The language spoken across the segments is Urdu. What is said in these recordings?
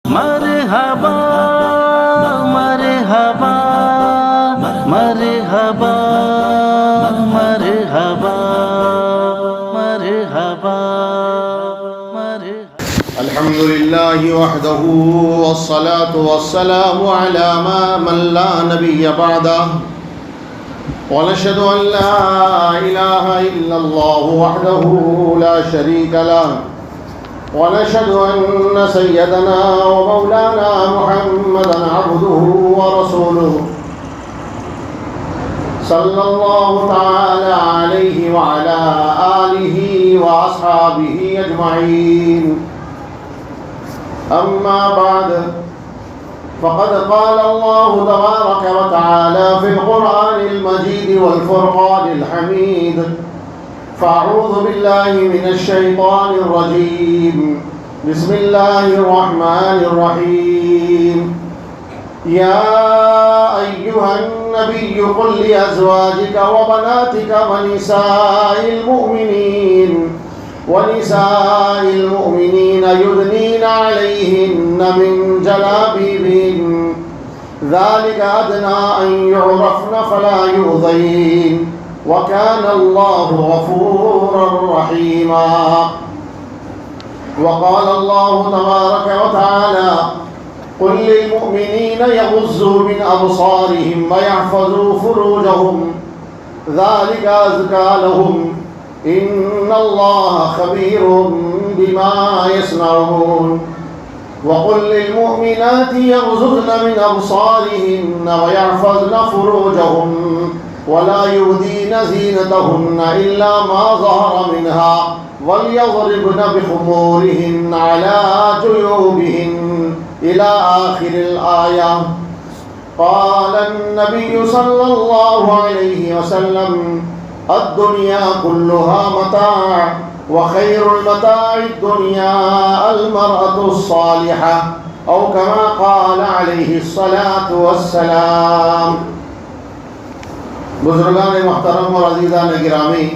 مرحبا مرحبا مرحبا مرحبا مرحبا الحمد لله وحده والصلاة والسلام على من لا نبي بعده ونشهد أن لا إله إلا الله وحده لا شريك له ونشهد أن سيدنا ومولانا محمدا عبده ورسوله صلى الله تعالى عليه وعلى آله وأصحابه أجمعين. أما بعد فقد قال الله تبارك وتعالى في القرآن المجيد والفرقان الحميد: فأعوذ بالله من الشيطان الرجيم. بسم الله الرحمن الرحيم. يا أيها النبي قل لأزواجك وبناتك ونساء المؤمنين يدنين عليهن من جلابيبهن ذلك أدنى أن يعرفن فلا يؤذين وكان الله غفورا رحيما. وقال الله تبارك وتعالى: قل للمؤمنين يغضوا من أبصارهم ويحفظوا فروجهم ذلك أزكى لهم إن الله خبير بما يصنعون. وقل للمؤمنات يغضضن من أبصارهن ويحفظن فروجهن ولا يبدين زينتهن إلا ما ظهر منها وليضربن بخمورهن على جيوبهن إلى آخر الآية. قال النبي صلى الله عليه وسلم: الدنيا كلها متاع وخير المتاع الدنيا المرأة الصالحة أو كما قال عليه الصلاة والسلام. بزرگان محترم اور عزیزان گرامی،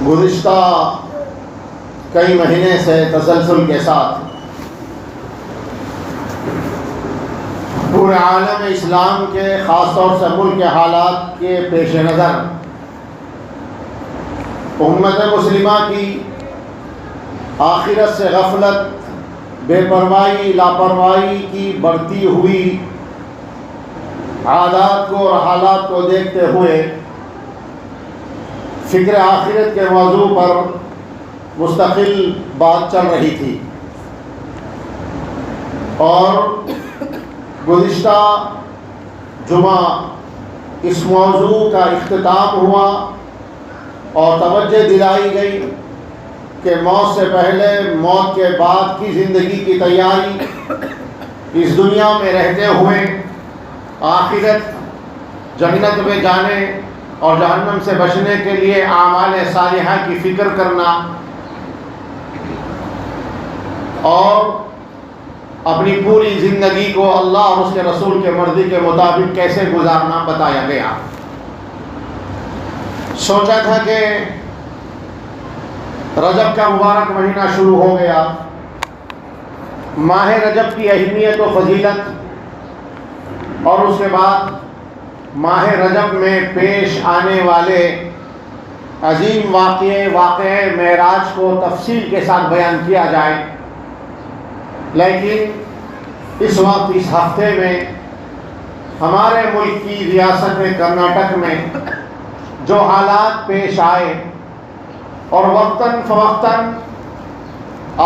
گزشتہ کئی مہینے سے تسلسل کے ساتھ پورے عالم اسلام کے، خاص طور سے ملک کے حالات کے پیش نظر امت مسلمہ کی آخرت سے غفلت، بے پرواہی، لاپرواہی کی بڑھتی ہوئی عادات کو اور حالات کو دیکھتے ہوئے فکر آخرت کے موضوع پر مستقل بات چل رہی تھی، اور گزشتہ جمعہ اس موضوع کا اختتام ہوا اور توجہ دلائی گئی کہ موت سے پہلے، موت کے بعد کی زندگی کی تیاری، اس دنیا میں رہتے ہوئے آخرت جنت میں جانے اور جہنم سے بچنے کے لیے اعمال صالحہ کی فکر کرنا اور اپنی پوری زندگی کو اللہ اور اس کے رسول کے مرضی کے مطابق کیسے گزارنا بتایا گیا۔ سوچا تھا کہ رجب کا مبارک مہینہ شروع ہو گیا، ماہ رجب کی اہمیت و فضیلت، اور اس کے بعد ماہ رجب میں پیش آنے والے عظیم واقعے معراج کو تفصیل کے ساتھ بیان کیا جائے، لیکن اس وقت اس ہفتے میں ہمارے ملک کی ریاست کرناٹک میں جو حالات پیش آئے اور وقتاً فوقتاً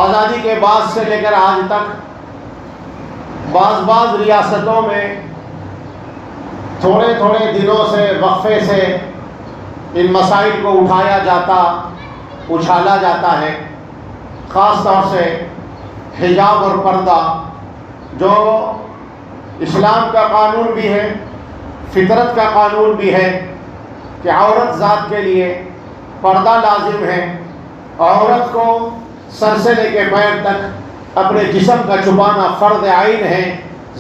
آزادی کے بعد سے لے کر آج تک بعض ریاستوں میں تھوڑے دنوں سے وقفے سے ان مسائل کو اچھالا جاتا ہے، خاص طور سے حجاب اور پردہ، جو اسلام کا قانون بھی ہے، فطرت کا قانون بھی ہے کہ عورت ذات کے لیے پردہ لازم ہے، عورت کو سر سے لے کے پیر تک اپنے جسم کا چھپانا فرض عین ہے،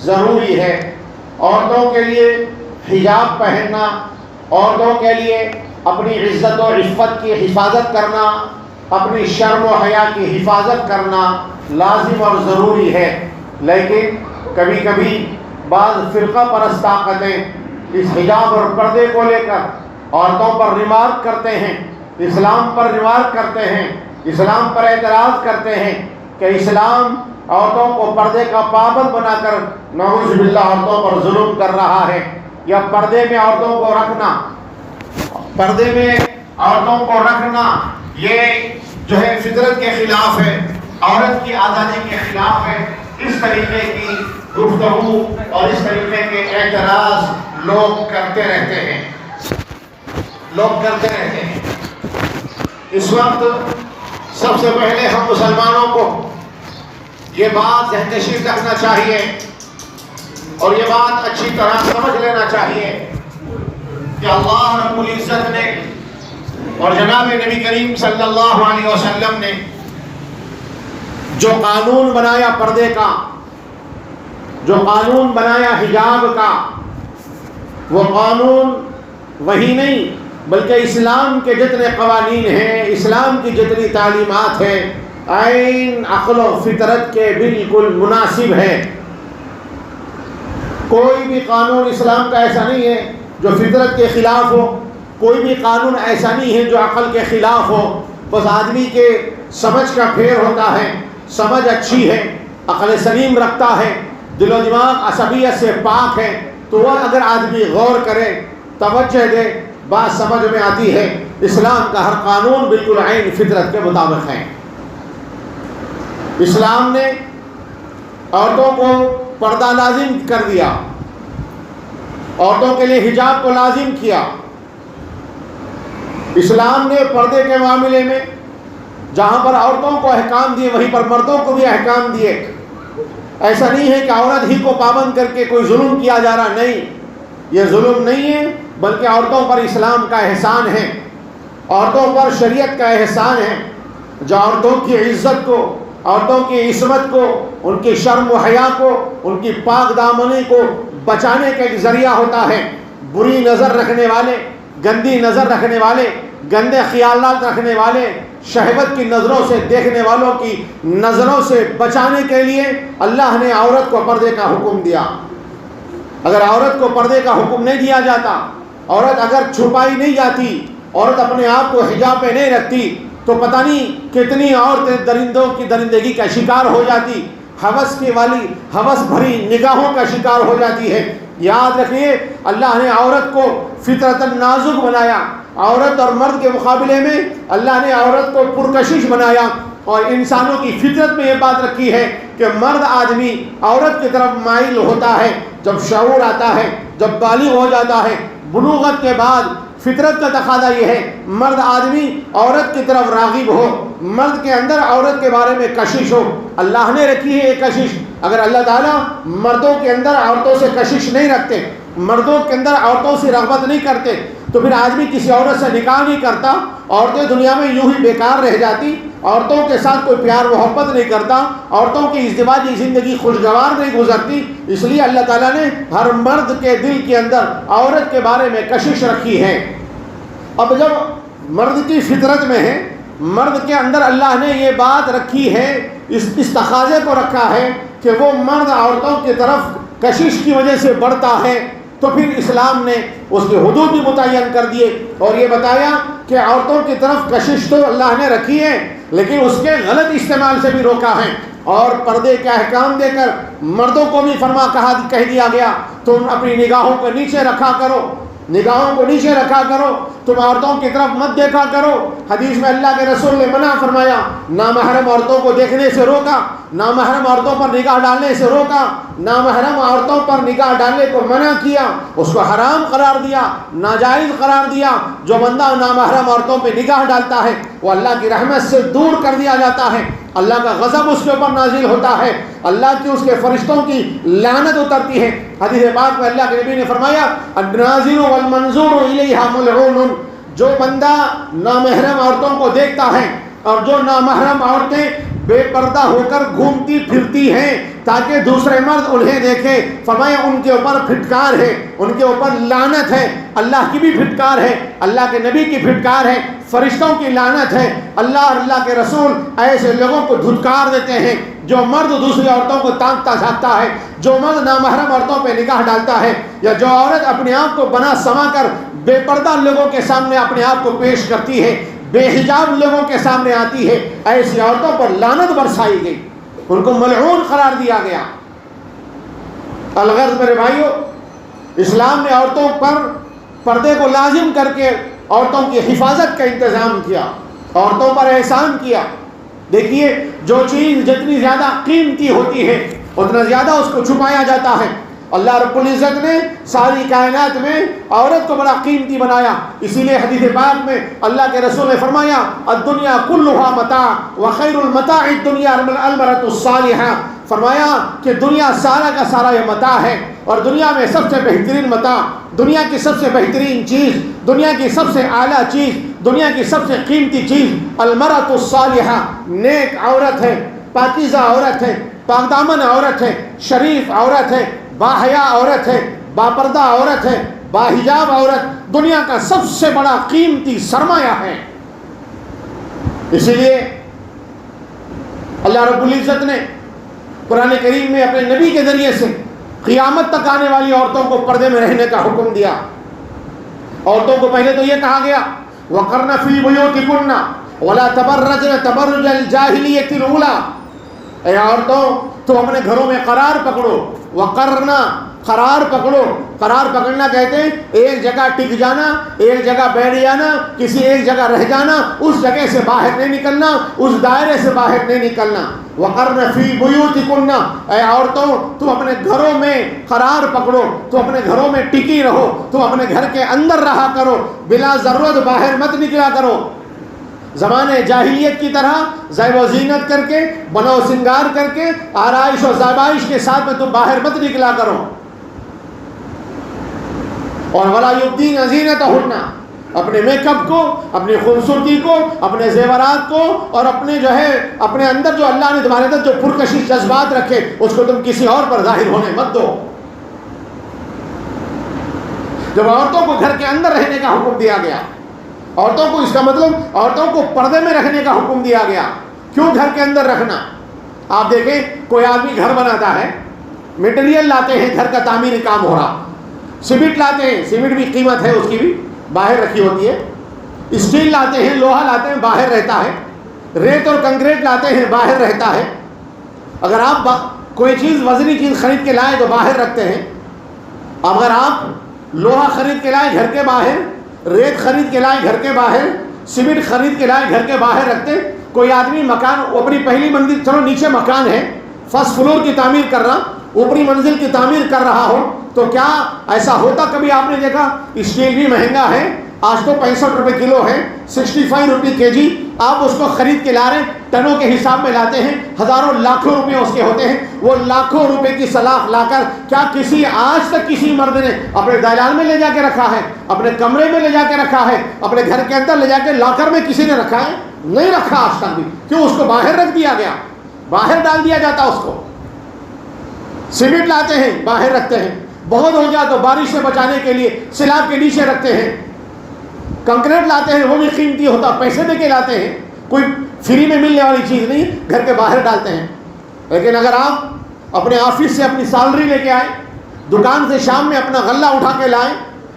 ضروری ہے۔ عورتوں کے لیے حجاب پہننا، عورتوں کے لیے اپنی عزت و عفت کی حفاظت کرنا اپنی شرم و حیا کی حفاظت کرنا لازم اور ضروری ہے، لیکن کبھی کبھی بعض فرقہ پرست طاقتیں اس حجاب اور پردے کو لے کر عورتوں پر ریمارک کرتے ہیں، اسلام پر ریمارک کرتے ہیں، اسلام پر اعتراض کرتے ہیں کہ اسلام عورتوں کو پردے کا پابند بنا کر نعوذ باللہ عورتوں پر ظلم کر رہا ہے، یا پردے میں عورتوں کو رکھنا، پردے میں عورتوں کو رکھنا یہ جو ہے فطرت کے خلاف ہے، عورت کی آزادی کے خلاف ہے۔ اس طریقے کی گفتگو اور اس طریقے کے اعتراض لوگ کرتے رہتے ہیں، اس وقت سب سے پہلے ہم مسلمانوں کو یہ بات ذہن نشین رکھنا چاہیے اور یہ بات اچھی طرح سمجھ لینا چاہیے کہ اللہ رب العزت نے اور جناب نبی کریم صلی اللہ علیہ وسلم نے جو قانون بنایا پردے کا، جو قانون بنایا حجاب کا، وہ قانون وہی نہیں بلکہ اسلام کے جتنے قوانین ہیں، اسلام کی جتنی تعلیمات ہیں، عین عقل و فطرت کے بالکل مناسب ہے۔ کوئی بھی قانون اسلام کا ایسا نہیں ہے جو فطرت کے خلاف ہو، کوئی بھی قانون ایسا نہیں ہے جو عقل کے خلاف ہو۔ بس آدمی کے سمجھ کا پھیر ہوتا ہے، سمجھ اچھی ہے، عقل سلیم رکھتا ہے، دل و دماغ عصبیت سے پاک ہے، تو وہ اگر آدمی غور کرے، توجہ دے، بات سمجھ میں آتی ہے۔ اسلام کا ہر قانون بالکل عین فطرت کے مطابق ہے۔ اسلام نے عورتوں کو پردہ لازم کر دیا، عورتوں کے لیے حجاب کو لازم کیا۔ اسلام نے پردے کے معاملے میں جہاں پر عورتوں کو احکام دیے وہیں پر مردوں کو بھی احکام دیے۔ ایسا نہیں ہے کہ عورت ہی کو پابند کر کے کوئی ظلم کیا جا رہا، نہیں، یہ ظلم نہیں ہے بلکہ عورتوں پر اسلام کا احسان ہے، عورتوں پر شریعت کا احسان ہے، جو عورتوں کی عزت کو، عورتوں کی عصمت کو، ان کی شرم و حیا کو، ان کی پاک دامنی کو بچانے کا ایک ذریعہ ہوتا ہے۔ بری نظر رکھنے والے، گندی نظر رکھنے والے، گندے خیالات رکھنے والے، شہوت کی نظروں سے دیکھنے والوں کی نظروں سے بچانے کے لیے اللہ نے عورت کو پردے کا حکم دیا۔ اگر عورت کو پردے کا حکم نہیں دیا جاتا، عورت اگر چھپائی نہیں جاتی، عورت اپنے آپ کو حجاب پہ نہیں رکھتی، تو پتہ نہیں کتنی عورتیں درندوں کی درندگی کا شکار ہو جاتی، ہوس کی والی ہوس بھری نگاہوں کا شکار ہو جاتی ہے۔ یاد رکھیے اللہ نے عورت کو فطرتاً نازک بنایا، عورت اور مرد کے مقابلے میں اللہ نے عورت کو پرکشش بنایا، اور انسانوں کی فطرت میں یہ بات رکھی ہے کہ مرد آدمی عورت کی طرف مائل ہوتا ہے جب شعور آتا ہے، جب بالغ ہو جاتا ہے۔ بلوغت کے بعد فطرت کا تقاضا یہ ہے مرد آدمی عورت کی طرف راغب ہو، مرد کے اندر عورت کے بارے میں کشش ہو۔ اللہ نے رکھی ہے یہ کشش۔ اگر اللہ تعالیٰ مردوں کے اندر عورتوں سے کشش نہیں رکھتے، مردوں کے اندر عورتوں سے رغبت نہیں کرتے، تو پھر آدمی کسی عورت سے نکاح نہیں کرتا، عورتیں دنیا میں یوں ہی بیکار رہ جاتی، عورتوں کے ساتھ کوئی پیار محبت نہیں کرتا، عورتوں کی ازدواجی زندگی خوشگوار نہیں گزرتی۔ اس لیے اللہ تعالیٰ نے ہر مرد کے دل کے اندر عورت کے بارے میں کشش رکھی ہے۔ اب جب مرد کی فطرت میں ہے، مرد کے اندر اللہ نے یہ بات رکھی ہے، اس تقاضے کو رکھا ہے کہ وہ مرد عورتوں کی طرف کشش کی وجہ سے بڑھتا ہے، تو پھر اسلام نے اس کے حدود بھی متعین کر دیے اور یہ بتایا کہ عورتوں کی طرف کشش تو اللہ نے رکھی ہے لیکن اس کے غلط استعمال سے بھی روکا ہے، اور پردے کے احکام دے کر مردوں کو بھی کہہ دیا گیا تم اپنی نگاہوں کو نیچے رکھا کرو، نگاہوں کو نیچے رکھا کرو، تم عورتوں کی طرف مت دیکھا کرو۔ حدیث میں اللہ کے رسول نے منع فرمایا، نامحرم عورتوں کو دیکھنے سے روکا، نامحرم عورتوں پر نگاہ ڈالنے سے روکا، نامحرم عورتوں پر نگاہ ڈالنے کو منع کیا، اس کو حرام قرار دیا، ناجائز قرار دیا۔ جو بندہ نامحرم عورتوں پہ نگاہ ڈالتا ہے وہ اللہ کی رحمت سے دور کر دیا جاتا ہے، اللہ کا غضب اس کے اوپر نازل ہوتا ہے، اللہ کی اس کے فرشتوں کی لعنت اترتی ہے۔ حدیث پاک میں اللہ کے نبی نے فرمایا الناظر والمنظور الیہا ملعون، جو بندہ نامحرم عورتوں کو دیکھتا ہے اور جو نامحرم عورتیں بے پردہ ہو کر گھومتی پھرتی ہیں تاکہ دوسرے مرد انہیں دیکھیں. فرمایا ان کے اوپر پھٹکار ہے, ان کے اوپر لعنت ہے. اللہ کی بھی پھٹکار ہے, اللہ کے نبی کی پھٹکار ہے, فرشتوں کی لعنت ہے. اللہ اور اللہ کے رسول ایسے لوگوں کو دھتکار دیتے ہیں جو مرد دوسری عورتوں کو تانکتا جھانکتا ہے, جو مرد نامحرم عورتوں پہ نگاہ ڈالتا ہے, یا جو عورت اپنے آپ کو بنا سما کر بے پردہ لوگوں کے سامنے اپنے آپ کو پیش کرتی ہے, بے حجاب لوگوں کے سامنے آتی ہے, ایسی عورتوں پر لعنت برسائی گئی, ان کو ملعون قرار دیا گیا. الغرض میرے بھائیو, اسلام نے عورتوں پر پردے کو لازم کر کے عورتوں کی حفاظت کا انتظام کیا, عورتوں پر احسان کیا. دیکھیے, جو چیز جتنی زیادہ قیمتی ہوتی ہے اتنا زیادہ اس کو چھپایا جاتا ہے. اللہ رب العزت نے ساری کائنات میں عورت کو بڑا قیمتی بنایا. اسی لیے حدیث پاک میں اللہ کے رسول نے فرمایا الدنیا کلھا متاع وخیر المتاع الدنیا المرأة الصالحہ. فرمایا کہ دنیا سارا کا سارا یہ متاع ہے, اور دنیا میں سب سے بہترین متاع, دنیا کی سب سے بہترین چیز, دنیا کی سب سے اعلیٰ چیز, دنیا کی سب سے قیمتی چیز المرأة الصالحہ, نیک عورت ہے, پاکیزہ عورت ہے, پاک دامن عورت ہے, شریف عورت ہے, باحیا عورت ہے, باپردہ عورت ہے, باحجاب عورت دنیا کا سب سے بڑا قیمتی سرمایہ ہے. اسی لیے اللہ رب العزت نے قرآن کریم میں اپنے نبی کے ذریعے سے قیامت تک آنے والی عورتوں کو پردے میں رہنے کا حکم دیا. عورتوں کو پہلے تو یہ کہا گیا وَقَرْنَ فِي بُيُوتِكُنَّ وَلَا تَبَرَّجْنَ تَبَرُّجَ الْجَاهِلِيَّةِ الْأُولَىٰ. اے عورتوں, تم اپنے گھروں میں قرار پکڑو. وَقَرْنَ, قرار پکڑو. قرار پکڑنا کہتے ہیں ایک جگہ ٹک جانا, ایک جگہ بیٹھ جانا, کسی ایک جگہ رہ جانا, اس جگہ سے باہر نہیں نکلنا, اس دائرے سے باہر نہیں نکلنا. وَقَرْنَ فِي بُيُوتِكُنَّ, اے عورتوں تم اپنے گھروں میں قرار پکڑو, تم اپنے گھروں میں ٹکی رہو, تم اپنے گھر کے اندر رہا کرو, بلا ضرورت باہر مت نکلا کرو. زمانے جاہلیت کی طرح زیب و زینت کر کے, بنو و سنگار کر کے, آرائش و زیبائش کے ساتھ میں تم باہر مت نکلا کرو. اور وَلَا يُبْدِينَ زِينَتَهُنَّ, اپنے میک اپ کو, اپنی خوبصورتی کو, اپنے زیورات کو, اور اپنے جو ہے اپنے اندر جو اللہ نے تمہارے اندر جو پرکشش جذبات رکھے اس کو تم کسی اور پر ظاہر ہونے مت دو. جب عورتوں کو گھر کے اندر رہنے کا حکم دیا گیا, عورتوں کو, اس کا مطلب عورتوں کو پردے میں رکھنے کا حکم دیا گیا. کیوں گھر کے اندر رکھنا؟ آپ دیکھیں, کوئی آدمی گھر بناتا ہے, میٹیریل لاتے ہیں, گھر کا تعمیری کام ہو رہا, سیمنٹ لاتے ہیں, سیمنٹ بھی قیمت ہے اس کی بھی, باہر رکھی ہوتی ہے. اسٹیل لاتے ہیں, لوہا لاتے ہیں, باہر رہتا ہے. ریت اور کنکریٹ لاتے ہیں, باہر رہتا ہے. اگر آپ کوئی چیز وزنی چیز خرید کے لائیں تو باہر رکھتے ہیں. اگر آپ لوہا خرید کے لائیں گھر کے باہر, ریت خرید کے لائے گھر کے باہر, سیمنٹ خرید کے لائے گھر کے باہر رکھتے. کوئی آدمی مکان, اپنی پہلی منزل, چلو نیچے مکان ہے, فرسٹ فلور کی تعمیر کر رہا, اوپری منزل کی تعمیر کر رہا ہو, تو کیا ایسا ہوتا کبھی آپ نے دیکھا؟ اسٹیل بھی مہنگا ہے, آج تو 65 روپے کلو ہے, 65 روپے کے جی. آپ اس کو خرید کے لا رہے ہیں, ٹنوں کے حساب میں لاتے ہیں, ہزاروں لاکھوں روپے اس کے ہوتے ہیں. وہ لاکھوں روپے کی سلاخ لا کر کیا کسی آج تک کسی مرد نے اپنے دالان میں لے جا کے رکھا ہے, اپنے کمرے میں لے جا کے رکھا ہے, اپنے گھر کے اندر لے جا کے لاکر میں کسی نے رکھا ہے؟ نہیں رکھا آج تک بھی. کیوں؟ اس کو باہر رکھ دیا گیا, باہر ڈال دیا جاتا اس کو. سیمنٹ لاتے ہیں, باہر رکھتے ہیں, بہت ہو جائے تو بارش سے بچانے کے لیے سلاب کے نیچے رکھتے ہیں. کنکریٹ لاتے ہیں, وہ بھی قیمتی ہوتا, پیسے دے کے لاتے ہیں, کوئی فری میں ملنے والی چیز نہیں, گھر کے باہر ڈالتے ہیں. لیکن اگر آپ اپنے آفس سے اپنی سیلری لے کے آئے, دکان سے شام میں اپنا غلہ اٹھا کے لائیں,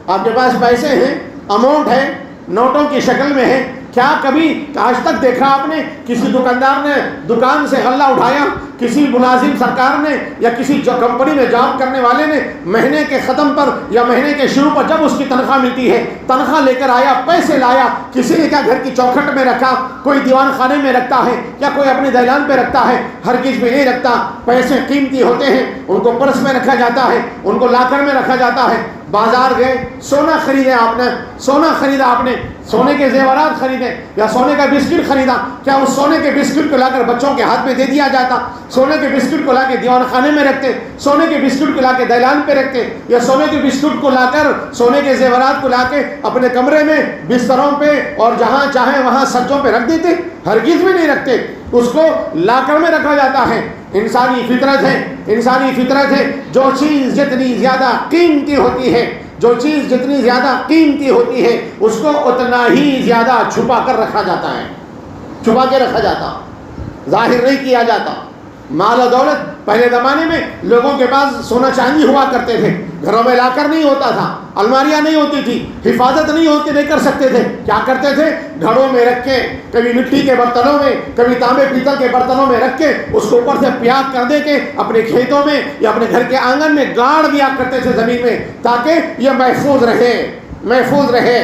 آپ کے پاس پیسے ہیں, اماؤنٹ ہے, نوٹوں کی شکل میں ہے, کیا کبھی آج تک دیکھا آپ نے کسی دکاندار نے دکان سے غلہ اٹھایا؟ کسی ملازم سرکار نے یا کسی جو کمپنی میں جاب کرنے والے نے مہینے کے ختم پر یا مہینے کے شروع پر جب اس کی تنخواہ ملتی ہے, تنخواہ لے کر آیا, پیسے لایا, کسی نے کیا گھر کی چوکھٹ میں رکھا, کوئی دیوان خانے میں رکھتا ہے یا کوئی اپنے دالان پہ رکھتا ہے؟ ہرگز بھی نہیں رکھتا. پیسے قیمتی ہوتے ہیں, ان کو پرس میں رکھا جاتا ہے, ان کو لاکر میں رکھا جاتا ہے. بازار گئے, سونا خریدے آپ نے, سونا خریدا آپ نے, سونے کے زیورات خریدے یا سونے کا بسکٹ خریدا, کیا اس سونے کے بسکٹ کو لا کر بچوں کے ہاتھ میں دے دیا جاتا؟ سونے کے بسکٹ کو لا کے دیوان خانے میں رکھتے, سونے کے بسکٹ کو لا کے دالان پہ رکھتے, یا سونے کے بسکٹ کو لا کر, سونے کے زیورات کو لا کے اپنے کمرے میں بستروں پہ اور جہاں چاہیں وہاں سجوں پہ رکھ دیتے؟ ہرگز بھی نہیں رکھتے. اس کو لاکر میں رکھا جاتا ہے. انسانی فطرت ہے جو چیز جتنی زیادہ قیمتی ہوتی ہے اس کو اتنا ہی زیادہ چھپا کے رکھا جاتا، ظاہر نہیں کیا جاتا. مال و دولت پہلے زمانے میں لوگوں کے پاس سونا چاندی ہوا کرتے تھے، گھروں میں لا کر نہیں ہوتا تھا، الماریاں نہیں ہوتی تھی، حفاظت نہیں کر سکتے تھے. کیا کرتے تھے؟ گھروں میں رکھ کے، کبھی مٹی کے برتنوں میں، کبھی تانبے پیتل کے برتنوں میں رکھ کے اس کو اوپر سے پیاک کر دے کے اپنے کھیتوں میں یا اپنے گھر کے آنگن میں گاڑ دیا کرتے تھے زمین میں، تاکہ یہ محفوظ رہے.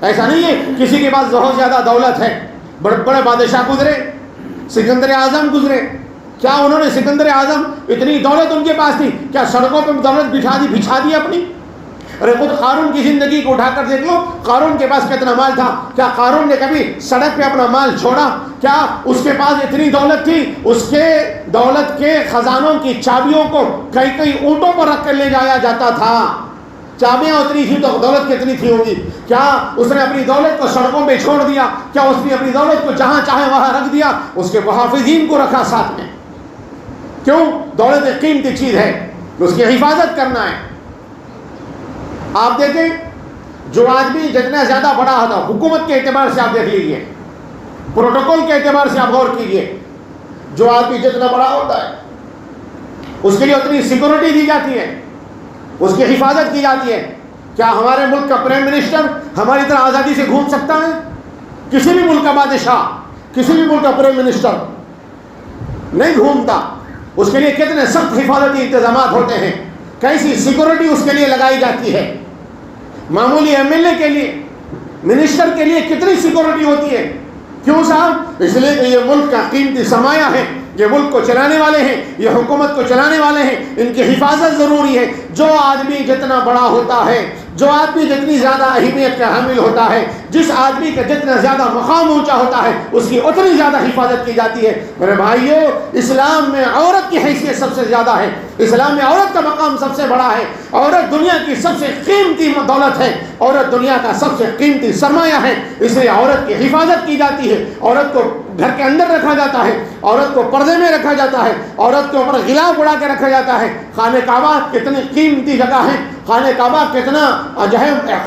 ایسا نہیں ہے کسی کے پاس بہت زیادہ دولت ہے. بڑے بڑے بادشاہ گزرے، سکندر اعظم گزرے، کیا انہوں نے سکندر اعظم اتنی دولت ان کے پاس تھی، کیا سڑکوں پہ دولت بچھا دی اپنی؟ ارے خود قارون کی زندگی کو اٹھا کر دیکھ لو، قارون کے پاس کتنا مال تھا. کیا قارون نے کبھی سڑک پہ اپنا مال چھوڑا؟ کیا اس کے پاس اتنی دولت تھی؟ اس کے دولت کے خزانوں کی چابیوں کو کئی اونٹوں پر رکھ کر لے جایا جاتا تھا. چابیاں اتنی تھی تو دولت کتنی تھی ہوگی؟ کیا اس نے اپنی دولت کو سڑکوں پہ چھوڑ دیا؟ کیا اس نے اپنی دولت کو جہاں چاہے وہاں رکھ دیا؟ اس کے محافظین کو رکھا ساتھ میں. کیوں؟ دولت ایک قیمتی چیز ہے، اس کی حفاظت کرنا ہے. آپ دیکھیں، جو آدمی جتنا زیادہ بڑا ہوتا، حکومت کے اعتبار سے آپ دیکھ لیجیے، پروٹوکول کے اعتبار سے آپ غور کیجیے، جو آدمی جتنا بڑا ہوتا ہے اس کے لیے اتنی سیکورٹی دی جاتی ہے، اس کی حفاظت کی جاتی ہے. کیا ہمارے ملک کا پرائم منسٹر ہماری طرح آزادی سے گھوم سکتا ہے؟ کسی بھی ملک کا بادشاہ، کسی بھی ملک کا پرائم منسٹر نہیں گھومتا. اس کے لیے کتنے سخت حفاظتی انتظامات ہوتے ہیں، کیسی سیکورٹی اس کے لیے لگائی جاتی ہے. معمولی ایم ایل اے کے لیے، منسٹر کے لیے کتنی سیکورٹی ہوتی ہے. کیوں صاحب؟ اس لیے کہ یہ ملک کا قیمتی سرمایہ ہے، یہ ملک کو چلانے والے ہیں، یہ حکومت کو چلانے والے ہیں، ان کی حفاظت ضروری ہے. جو آدمی جتنا بڑا ہوتا ہے، جو آدمی جتنی زیادہ اہمیت کا حامل ہوتا ہے، جس آدمی کا جتنا زیادہ مقام اونچا ہوتا ہے، اس کی اتنی زیادہ حفاظت کی جاتی ہے. میرے بھائیو، اسلام میں عورت کی حیثیت سب سے زیادہ ہے، اسلام میں عورت کا مقام سب سے بڑا ہے. عورت دنیا کی سب سے قیمتی دولت ہے، عورت دنیا کا سب سے قیمتی سرمایہ ہے. اس لیے عورت کی حفاظت کی جاتی ہے، عورت کو گھر کے اندر رکھا جاتا ہے، عورت کو پردے میں رکھا جاتا ہے، عورت کے اوپر غلاف اڑا کے رکھا جاتا ہے. خانہ کعبہ کتنی قیمتی جگہ ہے، خانہ کعبہ کتنا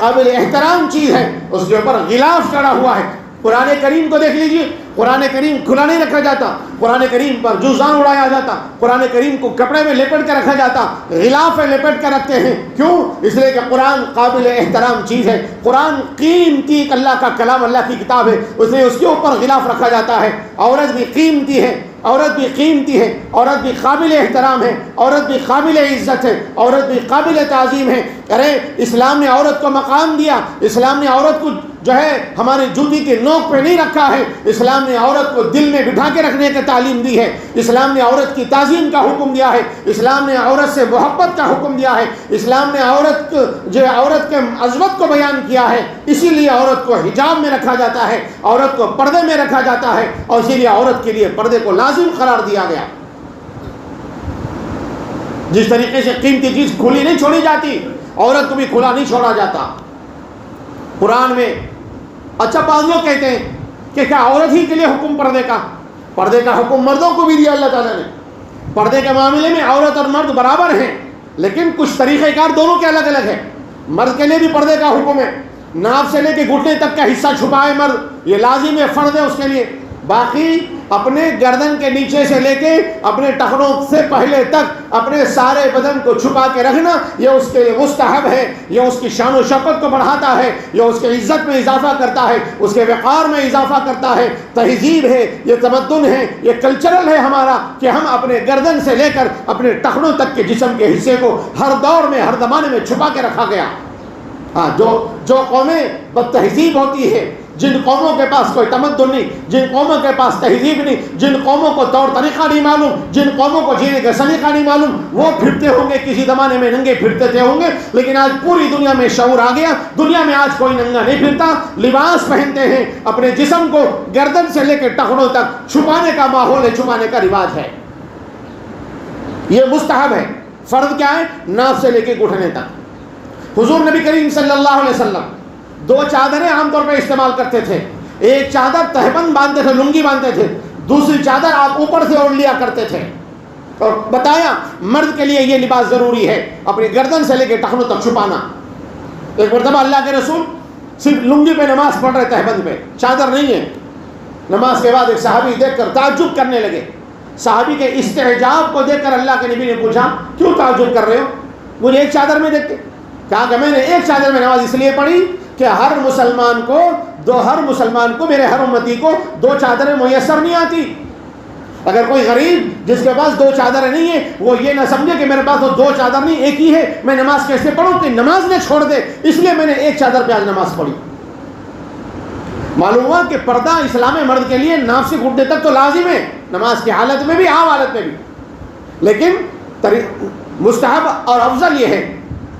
قابل احترام چیز ہے، اس کے اوپر غلاف چڑھا ہوا ہے. قرآن کریم کو دیکھ لیجیے، قرآن کریم کھلا نہیں رکھا جاتا، قرآن کریم پر جوزان اڑایا جاتا، قرآن کریم کو کپڑے میں لپٹ کے رکھا جاتا، غلاف میں لپٹ کے رکھتے ہیں. کیوں؟ اس لیے کہ قرآن قابل احترام چیز ہے، قرآن قیمتی اللہ کا کلام، اللہ کی کتاب ہے، اس لیے اس کے اوپر غلاف رکھا جاتا ہے. عورت بھی قیمتی ہے، عورت بھی قیمتی ہے، عورت بھی قابل احترام ہے، عورت بھی قابل عزت ہے، عورت بھی قابل تعظیم ہے. ارے اسلام نے عورت کو مقام دیا، اسلام نے عورت کو جو ہے ہماری جوتی کے نوک پہ نہیں رکھا ہے، اسلام نے عورت کو دل میں بٹھا کے رکھنے کی تعلیم دی ہے، اسلام نے عورت کی تعظیم کا حکم دیا ہے، اسلام نے عورت سے محبت کا حکم دیا ہے، اسلام نے عورت کے عظمت کو بیان کیا ہے. اسی لیے عورت کو حجاب میں رکھا جاتا ہے، عورت کو پردے میں رکھا جاتا ہے، اور اسی لیے عورت کے لیے پردے کو لازم قرار دیا گیا. جس طریقے سے قیمتی چیز کھلی نہیں چھوڑی جاتی، عورت کو بھی کھلا نہیں چھوڑا جاتا. قرآن میں اچھا بعض لوگ کہتے ہیں کہ کیا عورت ہی کے لیے حکم پردے کا حکم مردوں کو بھی دیا اللہ تعالیٰ نے. پردے کے معاملے میں عورت اور مرد برابر ہیں، لیکن کچھ طریقہ کار دونوں کے الگ الگ ہیں. مرد کے لیے بھی پردے کا حکم ہے، ناف سے لے کے گھٹنے تک کا حصہ چھپائے مرد، یہ لازم ہے، فرض ہے اس کے لیے. باقی اپنے گردن کے نیچے سے لے کے اپنے ٹخنوں سے پہلے تک اپنے سارے بدن کو چھپا کے رکھنا، یہ اس کے لیے مستحب ہے، یہ اس کی شان و شوکت کو بڑھاتا ہے، یہ اس کے عزت میں اضافہ کرتا ہے، اس کے وقار میں اضافہ کرتا ہے. تہذیب ہے، یہ تمدن ہے، یہ کلچرل ہے ہمارا کہ ہم اپنے گردن سے لے کر اپنے ٹخنوں تک کے جسم کے حصے کو ہر دور میں، ہر زمانے میں چھپا کے رکھا گیا. ہاں، جو قومیں بد تہذیب ہوتی ہے، جن قوموں کے پاس کوئی تمدن نہیں، جن قوموں کے پاس تہذیب نہیں، جن قوموں کو طور طریقہ نہیں معلوم، جن قوموں کو جینے کا سلیقہ نہیں معلوم، وہ پھرتے ہوں گے، کسی زمانے میں ننگے پھرتے تھے ہوں گے. لیکن آج پوری دنیا میں شعور آ گیا، دنیا میں آج کوئی ننگا نہیں پھرتا، لباس پہنتے ہیں، اپنے جسم کو گردن سے لے کے ٹخنوں تک چھپانے کا ماحول ہے، چھپانے کا رواج ہے. یہ مستحب ہے. فرض کیا ہے؟ ناف سے لے کے گھٹنے تک. حضور نبی کریم صلی اللہ علیہ وسلم 2 چادریں عام طور پہ استعمال کرتے تھے. ایک چادر تہبند باندھتے تھے، لنگی باندھتے تھے. دوسری چادر آپ اوپر سے اوڑھ لیا کرتے تھے، اور بتایا مرد کے لیے یہ لباس ضروری ہے، اپنی گردن سے لے کے ٹخنوں تک چھپانا۔ ایک مرتبہ اللہ کے رسول صرف لنگی پہ نماز پڑھ رہے، تہبند پہ، چادر نہیں ہے۔ نماز کے بعد ایک صحابی دیکھ کر تعجب کرنے لگے۔ صحابی کے استحجاب کو دیکھ کر اللہ کے نبی نے پوچھا کیوں تعجب کر رہے ہو، مجھے ایک چادر میں دیکھتے؟ کہا کہ میں نے ایک چادر میں نماز اس لیے پڑھی کہ ہر مسلمان کو میرے ہر امتی کو 2 چادریں میسر نہیں آتی۔ اگر کوئی غریب جس کے پاس 2 چادریں نہیں ہیں، وہ یہ نہ سمجھے کہ میرے پاس تو 2 چادر نہیں، ایک ہی ہے، میں نماز کیسے پڑھوں، کہ نماز نے چھوڑ دے، اس لیے میں نے ایک چادر پہ آج نماز پڑھی۔ معلوم ہوا کہ پردہ اسلام مرد کے لیے ناف سے گھٹنے تک تو لازم ہے، نماز کی حالت میں بھی، عام حالت میں بھی، لیکن مستحب اور افضل یہ ہے،